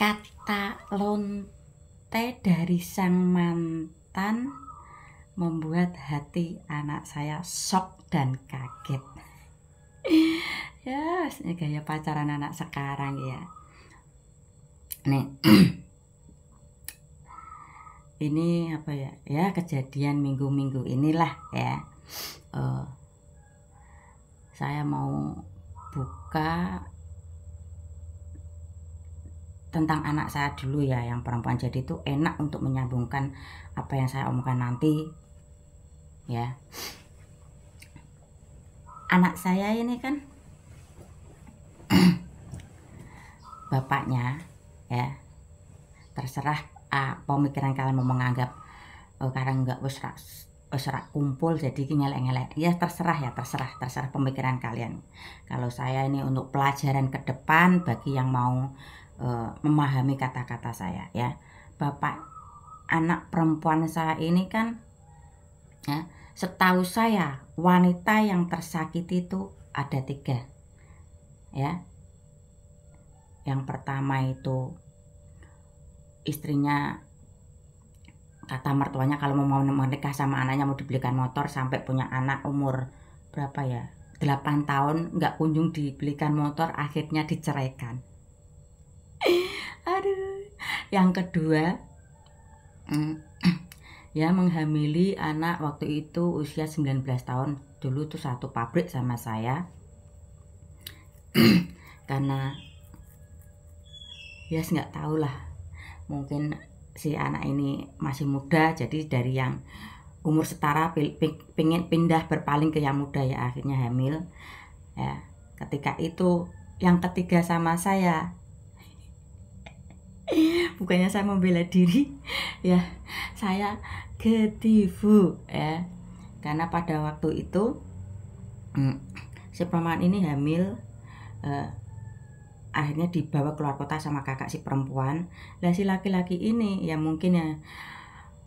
Kata lonte dari sang mantan membuat hati anak saya shock dan kaget. Ya, ini gaya pacaran anak sekarang ya. Nih, ini apa ya? Ya kejadian minggu-minggu inilah ya. Saya mau buka tentang anak saya dulu ya, yang perempuan. Jadi itu enak untuk menyambungkan apa yang saya omongkan nanti ya. Anak saya ini kan bapaknya ya, terserah pemikiran kalian mau menganggap karena enggak wis kumpul jadi ngelek-ngelek ya, terserah pemikiran kalian. Kalau saya ini untuk pelajaran ke depan bagi yang mau memahami kata-kata saya ya. Bapak anak perempuan saya ini kan ya, setahu saya wanita yang tersakiti itu ada 3 ya. Yang pertama itu istrinya, kata mertuanya kalau mau menikah sama anaknya, mau dibelikan motor, sampai punya anak umur berapa ya, 8 tahun nggak kunjung dibelikan motor, akhirnya diceraikan. Aduh. Yang kedua ya, menghamili anak waktu itu usia 19 tahun. Dulu tuh satu pabrik sama saya. Karena ya nggak tahu lah, mungkin si anak ini masih muda, jadi dari yang umur setara pengen pindah berpaling ke yang muda ya, akhirnya hamil ya. Ketika itu yang ketiga sama saya, bukannya saya membela diri ya, saya ketipu ya. Karena pada waktu itu si perempuan ini hamil, akhirnya dibawa keluar kota sama kakak si perempuan. Lah si laki-laki ini ya mungkin ya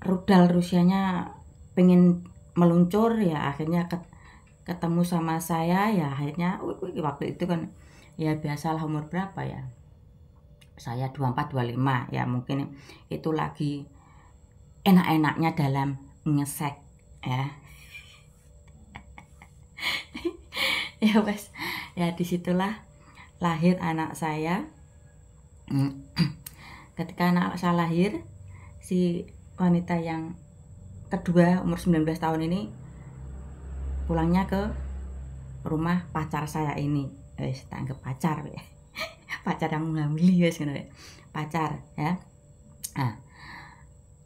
rudal Rusianya pengen meluncur ya, akhirnya ketemu sama saya ya. Akhirnya waktu itu kan ya biasalah, umur berapa ya, saya 24-25 ya, mungkin itu lagi enak-enaknya dalam ngesek ya. Ya wes ya, disitulah lahir anak saya. Ketika anak saya lahir, si wanita yang kedua umur 19 tahun ini pulangnya ke rumah pacar saya ini. Tanggap pacar ya. Pacar yang menghamili ya, pacar ya.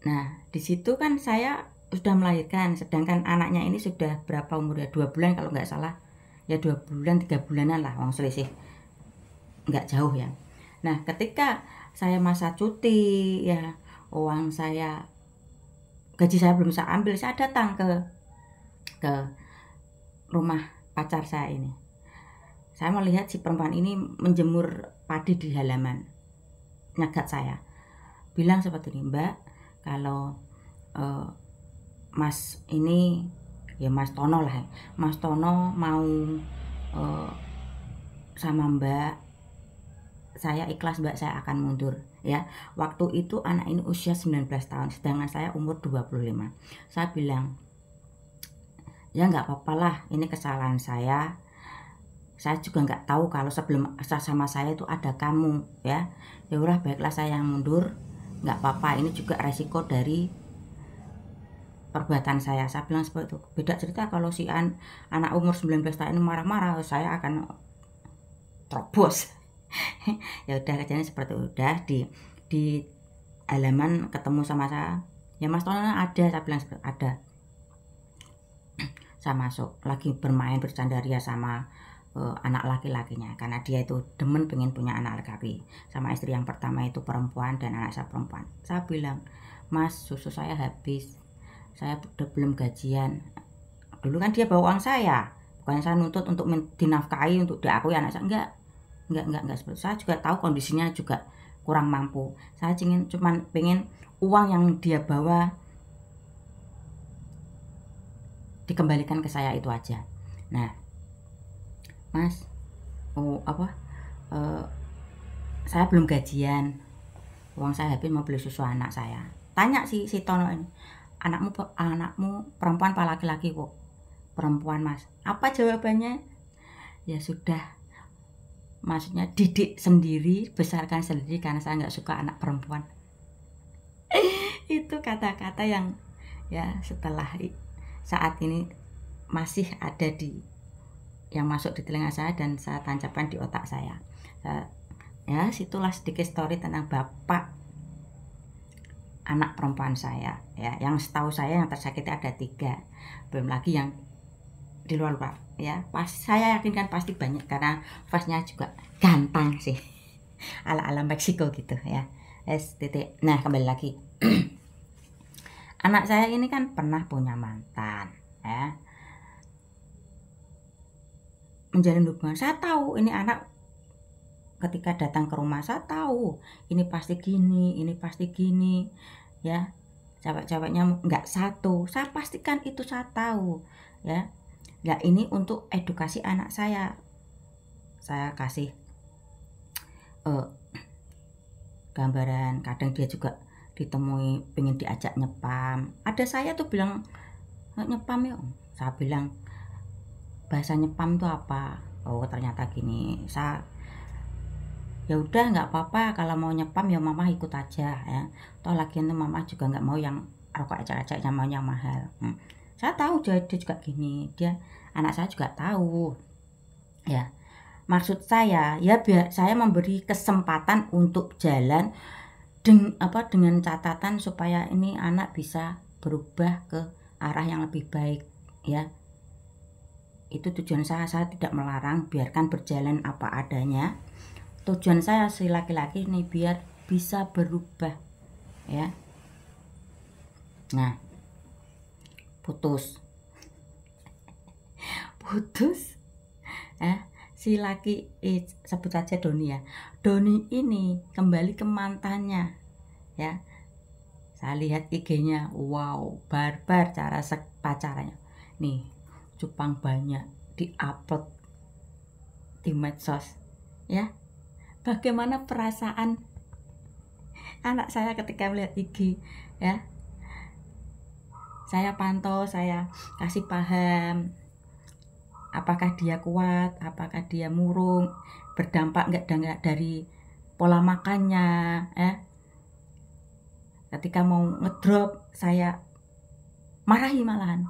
Nah di situ kan saya sudah melahirkan, sedangkan anaknya ini sudah berapa umurnya, 2 bulan kalau nggak salah ya, 2 bulan 3 bulanan lah, wong selisih nggak jauh ya. Nah ketika saya masa cuti ya, uang saya, gaji saya belum saya ambil, saya datang ke rumah pacar saya ini. Saya melihat si perempuan ini menjemur padi di halaman. Nyagat saya, bilang seperti ini, Mbak, kalau Mas ini ya, Mas Tono lah, Mas Tono mau sama Mbak, saya ikhlas Mbak, saya akan mundur ya. Waktu itu anak ini usia 19 tahun, sedangkan saya umur 25. Saya bilang, ya nggak apa-apa lah, ini kesalahan saya juga nggak tahu kalau sebelum sama saya itu ada kamu ya. Ya udah, baiklah saya yang mundur, nggak apa-apa, ini juga resiko dari perbuatan saya bilang seperti itu. Beda cerita kalau si anak umur 19 tahun ini marah-marah, saya akan terobos. Ya udah, kejadian seperti udah di halaman ketemu sama saya, ya Mas Tono ada, saya bilang seperti ada. Saya masuk, lagi bermain bercandaria sama anak laki-lakinya, karena dia itu demen pengen punya anak laki-laki, sama istri yang pertama itu perempuan dan anak saya perempuan. Saya bilang, Mas, susu saya habis, saya udah belum gajian. Dulu kan dia bawa uang saya, bukan saya nuntut untuk dinafkahi, untuk diakui anak saya, enggak seperti. Saya juga tahu kondisinya juga kurang mampu, saya cuman pengen uang yang dia bawa dikembalikan ke saya, itu aja. Nah Mas, saya belum gajian, uang saya habis mau beli susu anak saya. Tanya si Tono ini, anakmu perempuan apa laki-laki? Kok perempuan, Mas. Apa jawabannya? Ya sudah, maksudnya didik sendiri, besarkan sendiri karena saya nggak suka anak perempuan. Itu kata-kata yang ya setelah saat ini masih ada yang masuk di telinga saya dan saya tancapkan di otak saya. Ya, situlah sedikit story tentang bapak anak perempuan saya ya. Yang setahu saya yang tersakiti ada 3, belum lagi yang di luar ya. Saya yakin kan pasti banyak karena face-nya juga ganteng sih. Ala-ala Meksiko gitu ya. Titik. Nah, kembali lagi. Anak saya ini kan pernah punya mantan ya. Menjalin hubungan. Saya tahu ini anak ketika datang ke rumah, saya tahu ini pasti gini ya. Cewek-ceweknya nggak satu, saya pastikan itu saya tahu ya. Ya ini untuk edukasi anak saya kasih gambaran. Kadang dia juga ditemui pengen diajak nyepam, ada saya tuh bilang nyepam ya. Saya bilang bahasa nyepam itu apa? Oh ternyata gini. Saya ya udah nggak apa-apa, kalau mau nyepam ya mama ikut aja ya, toh lagian tuh mama juga nggak mau yang rokok acak-acak, yang mau yang mahal. Saya tahu dia juga gini, anak saya juga tahu ya. Maksud saya ya biar saya memberi kesempatan untuk jalan dengan catatan supaya ini anak bisa berubah ke arah yang lebih baik ya. Itu tujuan saya tidak melarang, biarkan berjalan apa adanya. Tujuan saya si laki-laki ini biar bisa berubah ya. Nah, putus si laki sebut saja Doni ya. Doni ini kembali ke mantannya ya. Saya lihat IG-nya, wow, barbar cara pacarannya. Nih, cupang banyak di-upload di medsos ya. Bagaimana perasaan anak saya ketika melihat IG ya. Saya pantau, saya kasih paham apakah dia kuat, apakah dia murung, berdampak enggak dari pola makannya ya. Ketika mau ngedrop saya marahi malahan.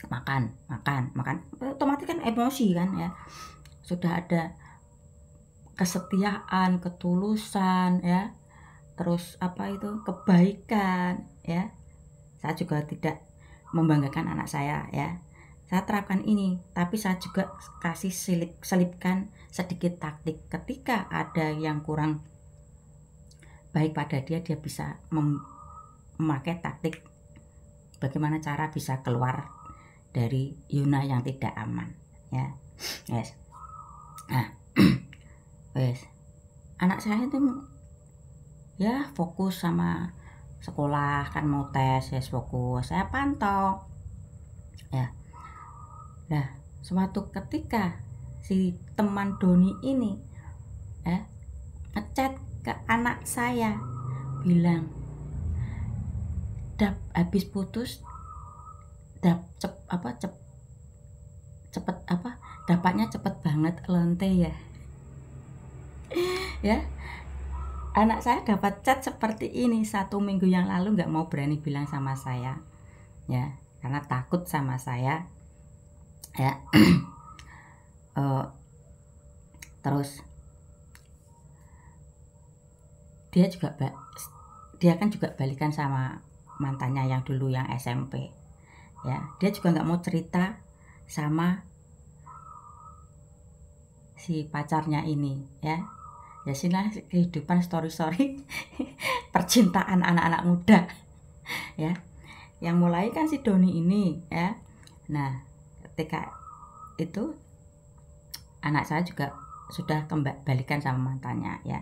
Makan, otomatis kan emosi kan ya. Sudah ada kesetiaan, ketulusan ya, terus kebaikan ya. Saya juga tidak membanggakan anak saya ya. Saya terapkan ini, tapi saya juga kasih selipkan sedikit taktik. Ketika ada yang kurang baik pada dia bisa memakai taktik bagaimana cara bisa keluar dari zona yang tidak aman ya. Yes. Nah, wes. Anak saya itu ya fokus sama sekolah, kan mau tes, fokus. Saya pantau ya. Nah, suatu ketika si teman Doni ini ngechat ke anak saya bilang, habis putus dapatnya cepet banget lonte ya. Ya, anak saya dapat chat seperti ini 1 minggu yang lalu, nggak mau berani bilang sama saya ya, karena takut sama saya ya. Terus dia kan juga balikan sama mantannya yang dulu yang SMP ya. Dia juga nggak mau cerita sama si pacarnya ini ya. Ya sinilah kehidupan story percintaan anak-anak muda ya. Yang mulai kan si Doni ini ya. Nah, ketika itu anak saya juga sudah balikan sama mantannya ya.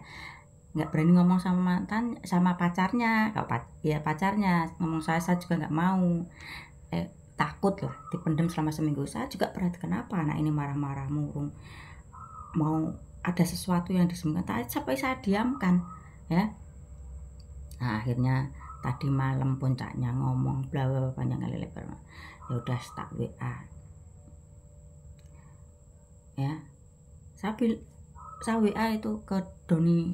Nggak berani ngomong sama pacarnya. Pacarnya ngomong saya juga nggak mau. Takut lah, dipendam selama seminggu. Saya juga perhatikan kenapa anak ini marah-marah, murung, mau ada sesuatu yang disembunyikan, sampai saya diamkan ya. Nah, akhirnya tadi malam puncaknya ngomong bla bla panjang kali lebar, ya udah tak WA ya. Saya WA itu ke Doni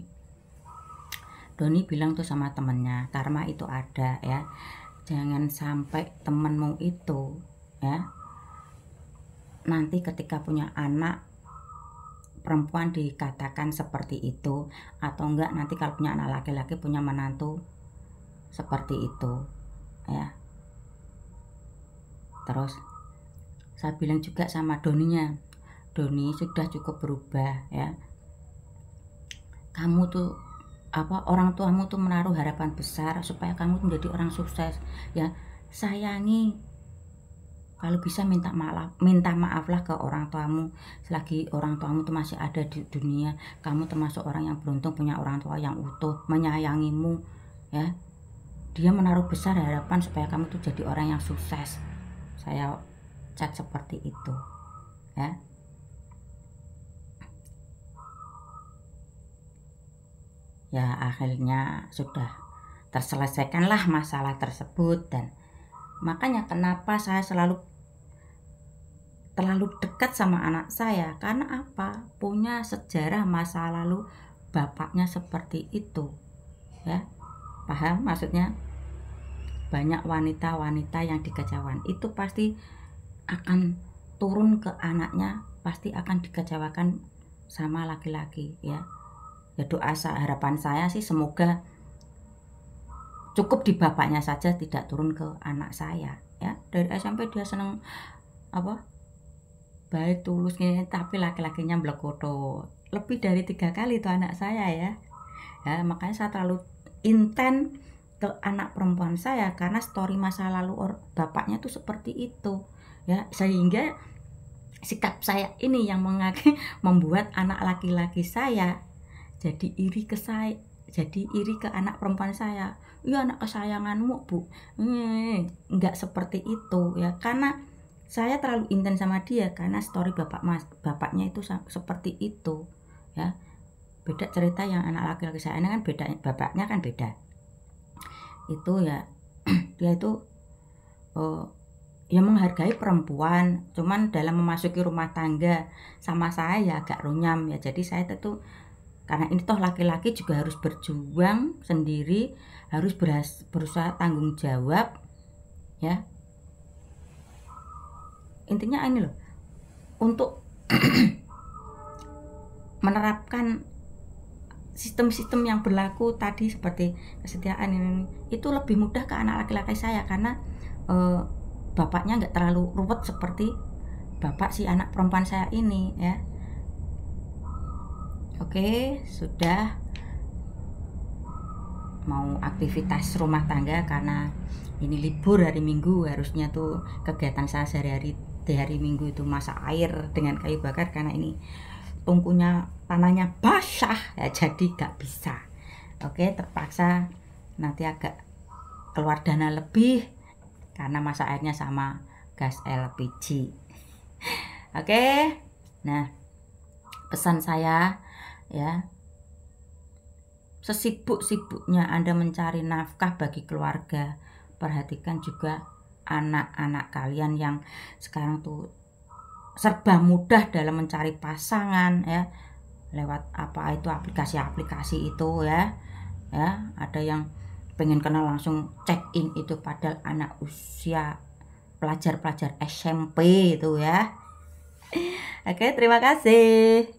bilang tuh sama temennya, karma itu ada ya, jangan sampai temenmu itu ya nanti ketika punya anak perempuan dikatakan seperti itu, atau enggak nanti kalau punya anak laki-laki punya menantu seperti itu ya. Terus saya bilang juga sama Doninya, Doni sudah cukup berubah ya, kamu tuh orang tuamu tuh menaruh harapan besar supaya kamu menjadi orang sukses ya. Sayangi, kalau bisa minta maaflah ke orang tuamu selagi orang tuamu tuh masih ada di dunia. Kamu termasuk orang yang beruntung punya orang tua yang utuh, menyayangimu ya. Dia menaruh besar harapan supaya kamu tuh jadi orang yang sukses. Saya chat seperti itu ya. Ya akhirnya sudah terselesaikanlah masalah tersebut. Dan makanya kenapa saya terlalu dekat sama anak saya, karena apa? Punya sejarah masa lalu bapaknya seperti itu ya. Paham maksudnya? Banyak wanita-wanita yang dikecewakan itu pasti akan turun ke anaknya, pasti akan dikecewakan sama laki-laki ya. Ya doa harapan saya sih semoga cukup di bapaknya saja, tidak turun ke anak saya ya. Dari SMP dia seneng baik tulus gini, tapi laki-lakinya blekoto. Lebih dari 3 kali itu anak saya ya. Makanya saya terlalu inten ke anak perempuan saya karena story masa lalu bapaknya tuh seperti itu ya, sehingga sikap saya ini yang membuat anak laki-laki saya jadi iri ke saya, jadi iri ke anak perempuan saya. Ya anak kesayanganmu bu, enggak seperti itu ya, karena saya terlalu intens sama dia karena story bapaknya itu seperti itu ya. Beda cerita yang anak laki-laki saya ini kan beda, bapaknya kan beda itu ya. Dia itu ya menghargai perempuan, cuman dalam memasuki rumah tangga sama saya ya agak runyam ya. Jadi saya itu karena ini toh laki-laki juga harus berjuang sendiri, harus berusaha tanggung jawab ya. Intinya ini loh, untuk menerapkan sistem-sistem yang berlaku tadi seperti kesetiaan ini itu lebih mudah ke anak laki-laki saya karena bapaknya nggak terlalu ruwet seperti bapak si anak perempuan saya ini ya. Oke, sudah mau aktivitas rumah tangga karena ini libur hari Minggu, harusnya tuh kegiatan saya sehari-hari di hari Minggu itu masak air dengan kayu bakar, karena ini tungkunya tanahnya basah ya, jadi gak bisa. Oke, terpaksa nanti agak keluar dana lebih karena masak airnya sama gas LPG. Oke, nah pesan saya ya, sesibuk-sibuknya Anda mencari nafkah bagi keluarga, perhatikan juga anak-anak kalian yang sekarang tuh serba mudah dalam mencari pasangan ya, lewat aplikasi-aplikasi itu ya. Ada yang pengen kenal langsung check in itu, padahal anak usia pelajar SMP itu ya. Oke, terima kasih.